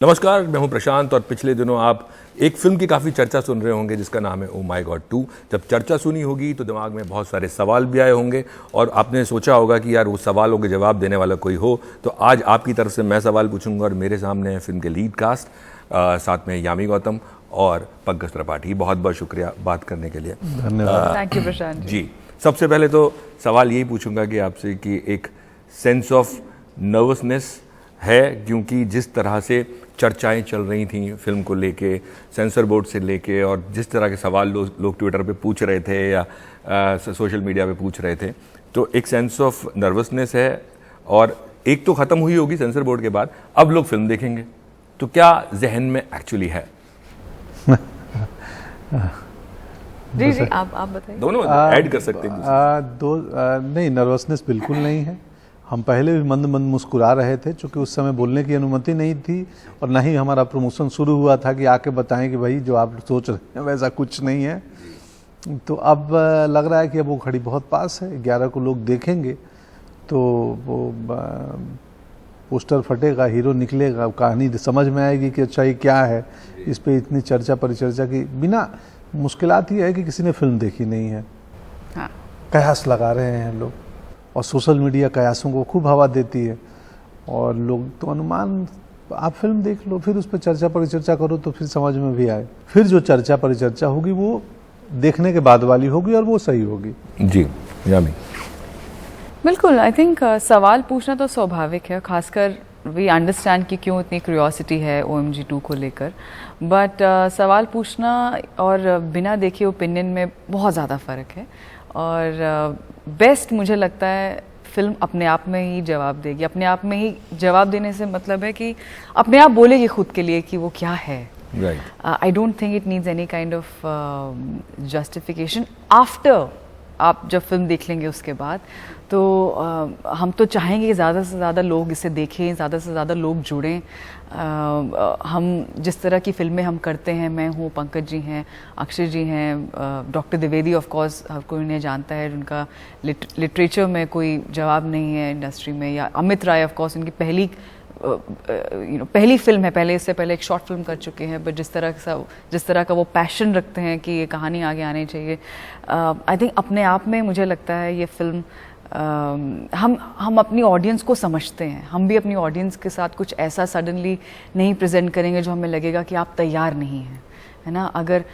नमस्कार, मैं हूं प्रशांत और पिछले दिनों आप एक फिल्म की काफ़ी चर्चा सुन रहे होंगे जिसका नाम है ओ माय गॉड 2। जब चर्चा सुनी होगी तो दिमाग में बहुत सारे सवाल भी आए होंगे और आपने सोचा होगा कि यार वो सवालों के जवाब देने वाला कोई हो। तो आज आपकी तरफ से मैं सवाल पूछूंगा और मेरे सामने है फिल्म के लीड कास्ट, साथ में यामी गौतम और पंकज त्रिपाठी। बहुत बहुत शुक्रिया बात करने के लिए। धन्यवाद। Thank you Prashant ji. सबसे पहले तो सवाल यही पूछूंगा कि आपसे कि एक सेंस ऑफ नर्वसनेस है, क्योंकि जिस तरह से चर्चाएं चल रही थी फिल्म को लेके, सेंसर बोर्ड से लेके, और जिस तरह के सवाल लोग ट्विटर पे पूछ रहे थे या सोशल मीडिया पे पूछ रहे थे, तो एक सेंस ऑफ नर्वसनेस है। और एक तो ख़त्म हुई होगी सेंसर बोर्ड के बाद, अब लोग फिल्म देखेंगे, तो क्या जहन में एक्चुअली है? जी जी, आप बताइए। दोनों ऐड कर सकते हैं। नहीं, नर्वसनेस बिल्कुल नहीं है। हम पहले भी मंद मंद मुस्कुरा रहे थे, क्योंकि उस समय बोलने की अनुमति नहीं थी और ना ही हमारा प्रमोशन शुरू हुआ था कि आके बताएं कि भाई जो आप सोच रहे हैं वैसा कुछ नहीं है। तो अब लग रहा है कि अब वो घड़ी बहुत पास है। 11 को लोग देखेंगे तो वो पोस्टर फटेगा, हीरो निकलेगा, कहानी समझ में आएगी कि अच्छा ये क्या है। इस पर इतनी चर्चा परिचर्चा की बिना मुश्किलात ये है कि किसी ने फिल्म देखी नहीं है। हाँ। कयास लगा रहे हैं लोग और सोशल मीडिया कयासों को खूब हवा देती है और लोग तो अनुमान, आप फिल्म देख लो फिर उस पर चर्चा परिचर्चा करो तो फिर समझ में भी आए। फिर जो चर्चा परिचर्चा होगी वो देखने के बाद वाली होगी और वो सही होगी। जी यामी। बिल्कुल, आई थिंक सवाल पूछना तो स्वाभाविक है, खासकर वी अंडरस्टैंड कि क्यों इतनी क्यूरियोसिटी है OMG 2 को लेकर। बट सवाल पूछना और बिना देखे ओपिनियन में बहुत ज़्यादा फ़र्क है। और बेस्ट मुझे लगता है फिल्म अपने आप में ही जवाब देगी। अपने आप में ही जवाब देने से मतलब है कि अपने आप बोलेगी खुद के लिए कि वो क्या है। I don't think it needs any kind of justification after. आप जब फिल्म देख लेंगे उसके बाद तो हम तो चाहेंगे कि ज़्यादा से ज़्यादा लोग इसे देखें, ज़्यादा से ज़्यादा लोग जुड़ें। हम जिस तरह की फिल्में हम करते हैं, मैं हूँ, पंकज जी हैं, अक्षय जी हैं, डॉक्टर द्विवेदी ऑफ कोर्स हर कोई उन्हें जानता है, उनका लिटरेचर में कोई जवाब नहीं है इंडस्ट्री में, या अमित राय ऑफ कोर्स उनकी पहली फिल्म है, इससे पहले एक शॉर्ट फिल्म कर चुके हैं। बट जिस तरह का वो पैशन रखते हैं कि ये कहानी आगे आनी चाहिए, आई थिंक अपने आप में मुझे लगता है ये फिल्म हम अपनी ऑडियंस को समझते हैं। हम भी अपनी ऑडियंस के साथ कुछ ऐसा सडनली नहीं प्रेजेंट करेंगे जो हमें लगेगा कि आप तैयार नहीं हैं, है ना। अगर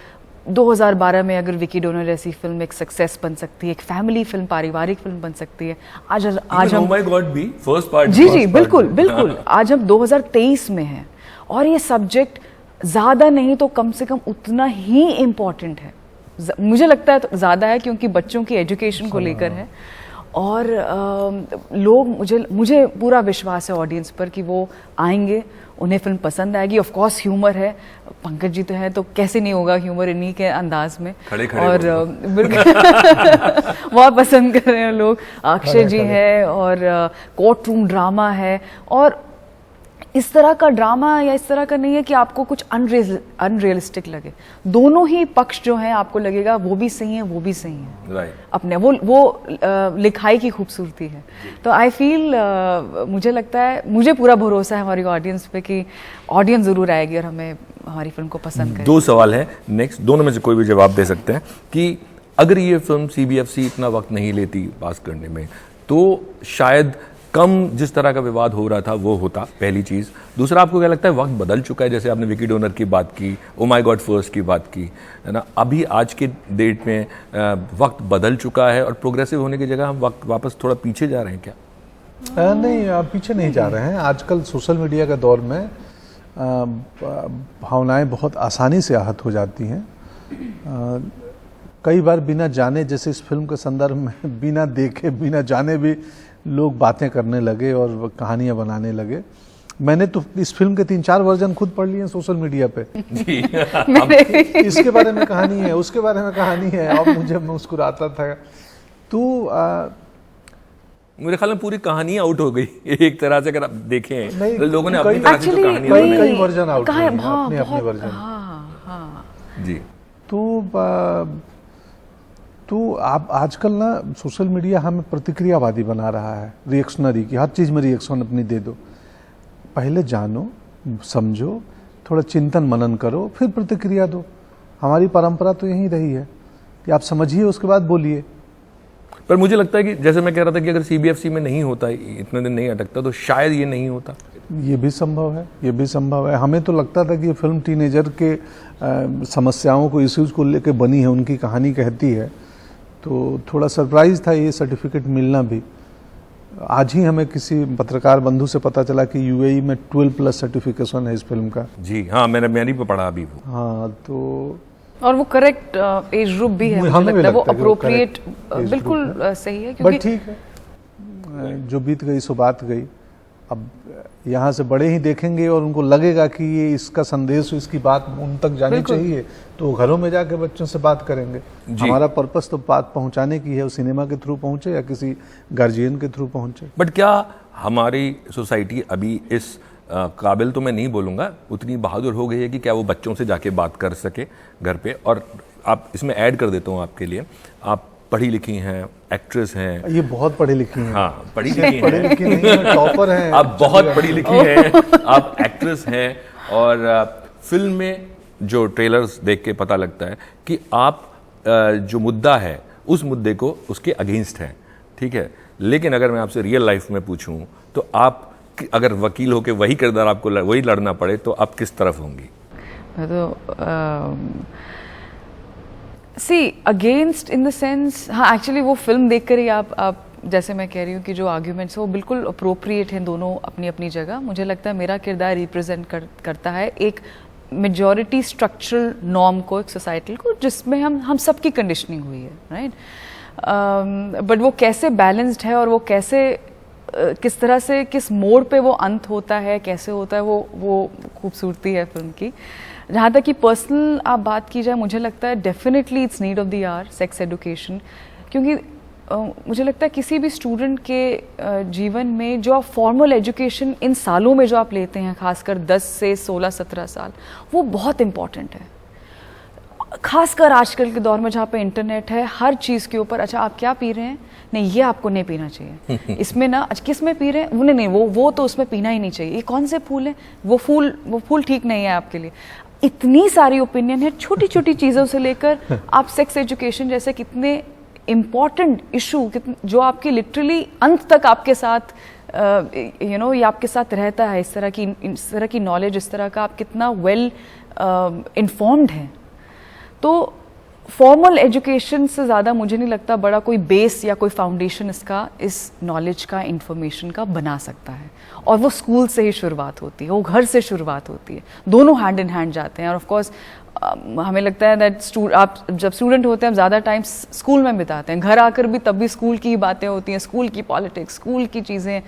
2012 में अगर विकी डोनर जैसी फिल्म एक सक्सेस बन सकती है, एक फैमिली फिल्म, पारिवारिक फिल्म बन सकती है, आज हम Oh my God भी फर्स्ट पार्ट। जी बिल्कुल आज हम 2023 में हैं और ये सब्जेक्ट ज़्यादा नहीं तो कम से कम उतना ही इम्पॉर्टेंट है। मुझे लगता है तो ज़्यादा है, क्योंकि बच्चों की एजुकेशन को लेकर है। और लोग, मुझे पूरा विश्वास है ऑडियंस पर कि वो आएंगे, उन्हें फिल्म पसंद आएगी। ऑफ कोर्स ह्यूमर है, पंकज जी तो है तो कैसे नहीं होगा ह्यूमर इन्हीं के अंदाज में। खड़े और बहुत पसंद कर रहे हैं लोग। अक्षय जी है और कोर्ट रूम ड्रामा है, और इस तरह का ड्रामा या इस तरह का नहीं है कि आपको कुछ अनरियलिस्टिक लगे। दोनों ही पक्ष जो हैं आपको लगेगा वो भी सही है, वो भी सही है। राइट। अपने वो लिखाई की खूबसूरती है। तो आई फील मुझे लगता है, मुझे पूरा भरोसा है हमारी ऑडियंस पे कि ऑडियंस जरूर आएगी और हमें हमारी फिल्म को पसंद करेगी। 2 सवाल है नेक्स्ट, दोनों में से कोई भी जवाब दे सकते हैं कि अगर ये फिल्म CBFC इतना वक्त नहीं लेती पास करने में तो शायद कम जिस तरह का विवाद हो रहा था वो होता, पहली चीज़। दूसरा, आपको क्या लगता है वक्त बदल चुका है? जैसे आपने विकी डोनर की बात की, ओ माय गॉड फर्स्ट की बात की, है ना। अभी आज के डेट में वक्त बदल चुका है और प्रोग्रेसिव होने की जगह हम वक्त वापस थोड़ा पीछे जा रहे हैं क्या? नहीं, पीछे नहीं जा रहे हैं। आजकल सोशल मीडिया के दौर में भावनाएं बहुत आसानी से आहत हो जाती हैं। कई बार बिना जाने, जैसे इस फिल्म के संदर्भ में बिना देखे बिना जाने भी लोग बातें करने लगे और कहानियां बनाने लगे। मैंने तो इस फिल्म के 3-4 वर्जन खुद पढ़ लिए सोशल मीडिया पे। इसके बारे में कहानी है, उसके बारे में कहानी है, और मुझे मुस्कुराता था। तो मेरे ख्याल में पूरी कहानी आउट हो गई एक तरह से, अगर आप देखें तो लोगों ने अपनी तरह से जो कहानी कई वर्जन आउट हुए हैं, अपने वर्जन। जी। तो आप आजकल ना सोशल मीडिया हमें प्रतिक्रियावादी बना रहा है, रिएक्शनरी की, हर चीज़ में रिएक्शन अपनी दे दो। पहले जानो, समझो, थोड़ा चिंतन मनन करो, फिर प्रतिक्रिया दो। हमारी परंपरा तो यही रही है कि आप समझिए उसके बाद बोलिए। पर मुझे लगता है कि जैसे मैं कह रहा था कि अगर सीबीएफसी में नहीं होता, इतने दिन नहीं अटकता, तो शायद ये नहीं होता। ये भी संभव है, ये भी संभव है। हमें तो लगता था कि ये फिल्म टीनेजर के समस्याओं को, इश्यूज को लेकर बनी है, उनकी कहानी कहती है, तो थोड़ा सरप्राइज था ये सर्टिफिकेट मिलना भी। आज ही हमें किसी पत्रकार बंधु से पता चला कि यूएई में 12+ सर्टिफिकेशन है इस फिल्म का। जी हाँ, मैंने भी पढ़ा अभी वो। हाँ, तो और वो करेक्ट एज ग्रुप भी है, मुझे हमें भी लगता है वो लगता है कि वो अप्रोप्रिएट correct age बिल्कुल group है। सही है, बट क्योंकि ठीक है, जो बीत गई सो बात गई। अब यहाँ से बड़े ही देखेंगे और उनको लगेगा कि ये इसका संदेश, इसकी बात उन तक जानी बिल्कुल। चाहिए, तो घरों में जाके बच्चों से बात करेंगे। जी। हमारा पर्पस तो बात पहुंचाने की है, वो सिनेमा के थ्रू पहुंचे या किसी गार्जियन के थ्रू पहुंचे। बट क्या हमारी सोसाइटी अभी इस काबिल, तो मैं नहीं बोलूँगा, उतनी बहादुर हो गई है कि क्या वो बच्चों से जाके बात कर सके घर पे? और आप इसमें ऐड कर देता हूँ आपके लिए, आप पढ़ी लिखी हैं, एक्ट्रेस हैं। ये बहुत पढ़ी लिखी हैं। हाँ, पढ़ी लिखी पढ़ी हैं, लिखी नहीं है, टॉपर हैं। आप बहुत पढ़ी लिखी हैं, आप एक्ट्रेस हैं, और फिल्म में जो ट्रेलर्स देख के पता लगता है कि आप जो मुद्दा है उस मुद्दे को, उसके अगेंस्ट हैं, ठीक है। लेकिन अगर मैं आपसे रियल लाइफ में पूछूं तो आप अगर वकील होके वही किरदार आपको वही लड़ना पड़े तो आप किस तरफ होंगी? मैं तो सी अगेंस्ट इन द सेंस, हाँ एक्चुअली वो फिल्म देखकर ही आप जैसे मैं कह रही हूँ कि जो आर्ग्यूमेंट्स वो बिल्कुल अप्रोप्रिएट हैं दोनों अपनी अपनी जगह। मुझे लगता है मेरा किरदार रिप्रेजेंट करता है एक मेजॉरिटी स्ट्रक्चरल नॉर्म को, एक सोसाइटी को, जिसमें हम सबकी कंडीशनिंग हुई है, राइट। बट वो कैसे बैलेंस्ड है और वो कैसे किस तरह से, किस मोड़ पे वो अंत होता है, कैसे होता है, वो खूबसूरती है फिल्म की। जहाँ तक कि पर्सनल आप बात की जाए, मुझे लगता है definitely it's need of the hour sex education, क्योंकि मुझे लगता है किसी भी स्टूडेंट के जीवन में जो आप फॉर्मल एजुकेशन इन सालों में जो आप लेते हैं, खासकर 10 से 16-17 साल, वो बहुत इम्पॉर्टेंट है। खासकर आजकल के दौर में जहाँ पे इंटरनेट है, हर चीज़ के ऊपर, अच्छा आप क्या पी रहे हैं, नहीं ये आपको नहीं पीना चाहिए, इसमें ना किस में पी रहे हैं, वो नहीं वो तो उसमें पीना ही नहीं चाहिए, ये कौन से फूल हैं, वो फूल ठीक नहीं है आपके लिए। इतनी सारी ओपिनियन है, छोटी छोटी चीज़ों से लेकर आप सेक्स एजुकेशन जैसे कितने इम्पॉर्टेंट इशू जो आपके लिटरली अंत तक आपके साथ ये आपके साथ रहता है, इस तरह की नॉलेज, इस तरह का आप कितना वेल इन्फॉर्म्ड हैं। तो फॉर्मल एजुकेशन से ज़्यादा मुझे नहीं लगता बड़ा कोई बेस या कोई फाउंडेशन इस नॉलेज का, इंफॉर्मेशन का बना सकता है। और वो स्कूल से ही शुरुआत होती है, वो घर से शुरुआत होती है, दोनों हैंड इन हैंड जाते हैं। और ऑफ कोर्स हमें लगता है दैट आप जब स्टूडेंट होते हैं आप ज़्यादा टाइम स्कूल में बिताते हैं, घर आकर भी तब भी स्कूल की बातें होती हैं, स्कूल की पॉलिटिक्स, स्कूल की चीज़ें।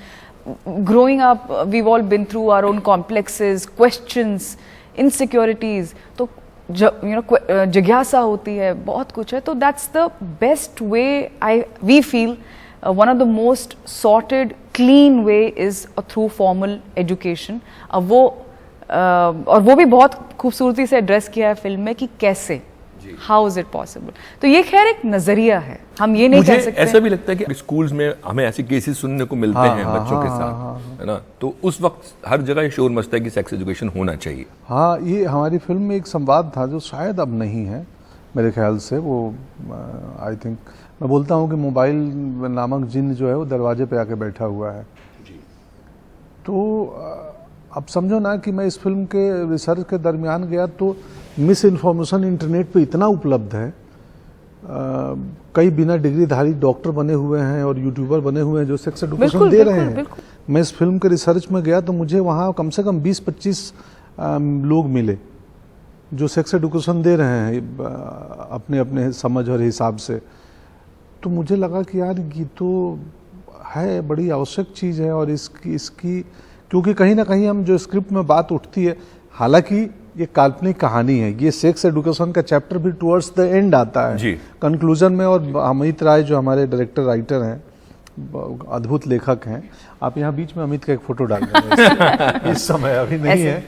Growing up we all bin through our own complexes, questions, insecurities, तो जिज्ञासा होती है, बहुत कुछ है। तो that's the best way we feel, one of the most sorted clean way is through formal education. अब वो और वो भी बहुत खूबसूरती से एड्रेस किया है फिल्म में कि कैसे, हाउ इज इट पॉसिबल। तो ये खैर एक नजरिया है, हम ये नहीं कह सकते। ऐसा भी लगता है कि स्कूल्स में हमें ऐसे केसेस सुनने को मिलते हैं बच्चों के साथ, है ना, तो उस वक्त हर जगह ये शोर मचता है कि सेक्स एजुकेशन होना चाहिए। हाँ, ये हमारी फिल्म में एक संवाद था जो शायद अब नहीं है मेरे ख्याल से। वो आई थिंक मैं बोलता हूँ कि मोबाइल नामक जिन्न जो है वो दरवाजे पे आके बैठा हुआ है। तो अब समझो ना कि मैं इस फिल्म के रिसर्च के दरमियान गया तो मिस इन्फॉर्मेशन इंटरनेट पे इतना उपलब्ध है। कई बिना डिग्रीधारी डॉक्टर बने हुए हैं और यूट्यूबर बने हुए हैं जो सेक्स एजुकेशन दे रहे हैं। मैं इस फिल्म के रिसर्च में गया तो मुझे वहाँ कम से कम 20-25 लोग मिले जो सेक्स एजुकेशन दे रहे हैं अपने अपने समझ और हिसाब से। तो मुझे लगा कि यार ये तो है, बड़ी आवश्यक चीज़ है। और इसकी क्योंकि कहीं ना कहीं हम जो स्क्रिप्ट में बात उठती है, हालांकि ये काल्पनिक कहानी है, ये सेक्स एजुकेशन का चैप्टर भी टुवर्ड्स द एंड आता है, कंक्लूजन में। और अमित राय जो हमारे डायरेक्टर राइटर हैं, अद्भुत लेखक हैं, आप यहाँ बीच में अमित का एक फोटो डाल दें इस समय अभी नहीं है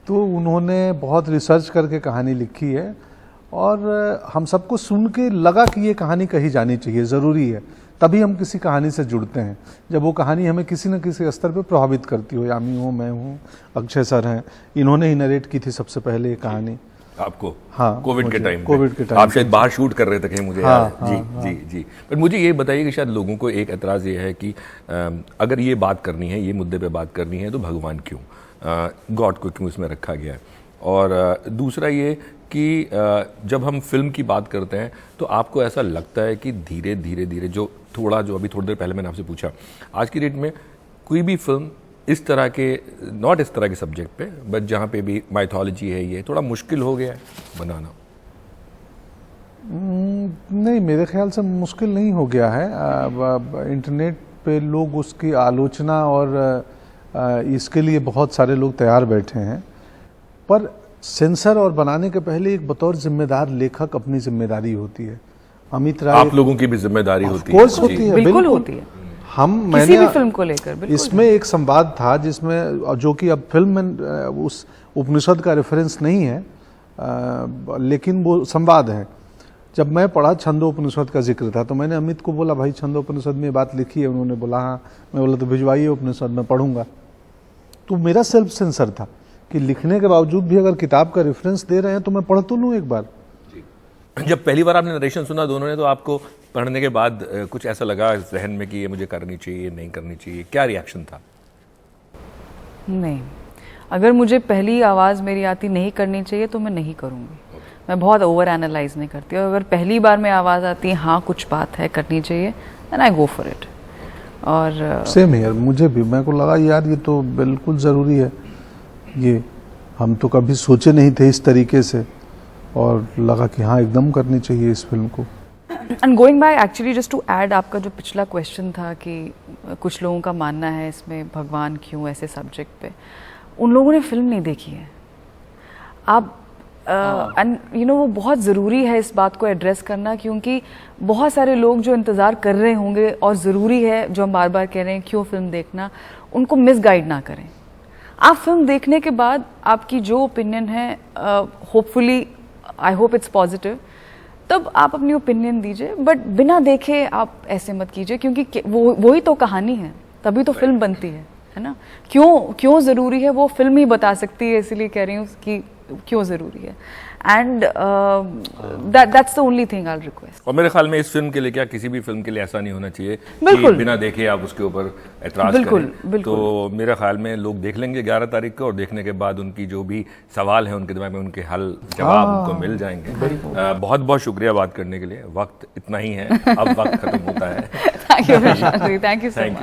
तो उन्होंने बहुत रिसर्च करके कहानी लिखी है और हम सबको सुन के लगा कि ये कहानी कही जानी चाहिए, ज़रूरी है, तभी हम किसी कहानी से जुड़ते हैं, जब वो कहानी हमें किसी न किसी स्तर पे प्रभावित करती हो। यामी हूँ, मैं हूँ, अक्षय सर हैं, इन्होंने ही नरेट की थी सबसे पहले ये कहानी आपको। हाँ, कोविड के मुझे, टाइम कोविड के टाइम आप शायद बाहर शूट कर रहे थे कहीं, मुझे हाँ, याद है। जी जी जी। पर मुझे ये बताइए कि शायद लोगों को एक एतराज़ ये है कि अगर ये बात करनी है, ये मुद्दे पे बात करनी है, तो भगवान क्यों, गॉड को क्यों इसमें रखा गया है। और दूसरा ये कि जब हम फिल्म की बात करते हैं तो आपको ऐसा लगता है कि धीरे धीरे धीरे जो अभी थोड़ी देर पहले मैंने आपसे पूछा, आज की डेट में कोई भी फिल्म इस तरह के, नॉट इस तरह के सब्जेक्ट पे, बट जहाँ पे भी माइथोलॉजी है, ये थोड़ा मुश्किल हो गया है बनाना? नहीं, मेरे ख्याल से मुश्किल नहीं हो गया है। इंटरनेट पे लोग उसकी आलोचना और इसके लिए बहुत सारे लोग तैयार बैठे हैं, पर सेंसर और बनाने के पहले एक बतौर जिम्मेदार लेखक अपनी जिम्मेदारी होती है। अमित राय, आप लोगों की भी जिम्मेदारी होती है। कोर्स होती है, बिल्कुल होती है। किसी भी फिल्म को लेकर इसमें एक संवाद था जिसमें, जो कि अब फिल्म में उस उपनिषद का रेफरेंस नहीं है, लेकिन वो संवाद है। जब मैं पढ़ा छंदोपनिषद का जिक्र था, तो मैंने अमित को बोला, भाई छंदोपनिषद में ये बात लिखी है? उन्होंने बोला हाँ। मैं बोला तो भिजवाइए उपनिषद, मैं पढ़ूंगा। तो मेरा सेल्फ सेंसर था कि लिखने के बावजूद भी अगर किताब का रेफरेंस दे रहे हैं तो मैं पढ़ तो लूँ एक बार। जब पहली बार आपने नरेशन सुना दोनों ने, तो आपको पढ़ने के बाद कुछ ऐसा लगा जहन में कि ये मुझे करनी चाहिए, नहीं करनी चाहिए? क्या रिएक्शन था? नहीं, अगर मुझे पहली आवाज़ मेरी आती नहीं करनी चाहिए तो मैं नहीं करूँगी। मैं बहुत ओवर एनालाइज नहीं करती, और अगर पहली बार में आवाज़ आती है हाँ कुछ बात है करनी चाहिए, then I go for it. और सेम यार, मुझे भी, मेरे को लगा यार ये तो बिल्कुल ज़रूरी है, ये हम तो कभी सोचे नहीं थे इस तरीके से, और लगा कि हाँ एकदम करनी चाहिए इस फिल्म को। And going back actually just to add, आपका जो पिछला क्वेश्चन था कि कुछ लोगों का मानना है इसमें भगवान क्यों ऐसे सब्जेक्ट पे, उन लोगों ने फिल्म नहीं देखी है। आप एंड यू नो वो बहुत ज़रूरी है इस बात को एड्रेस करना, क्योंकि बहुत सारे लोग जो इंतज़ार कर रहे होंगे, और ज़रूरी है जो हम बार बार कह रहे हैं क्यों फिल्म देखना, उनको मिसगाइड ना करें। आप फिल्म देखने के बाद आपकी जो ओपिनियन है, hopefully I hope it's positive, तब आप अपनी ओपिनियन दीजिए, बट बिना देखे आप ऐसे मत कीजिए, क्योंकि वही तो कहानी है, तभी तो फिल्म बनती है ना। क्यों ज़रूरी है वो फिल्म ही बता सकती है, इसलिए कह रही हूँ कि क्यों ज़रूरी है। And that's the only thing I will request. और मेरे ख्याल में इस फिल्म के लिए, क्या किसी भी फिल्म के लिए ऐसा नहीं होना चाहिए कि बिना देखे आप उसके ऊपर एतराज करें। तो मेरे ख्याल में लोग देख लेंगे 11 तारीख को, और देखने के बाद उनकी जो भी सवाल है उनके दिमाग में, उनके हल जवाब उनको मिल जाएंगे। बहुत बहुत शुक्रिया बात करने के लिए। वक्त इतना ही है, अब वक्त खत्म होता है। Thank you, thank you so much.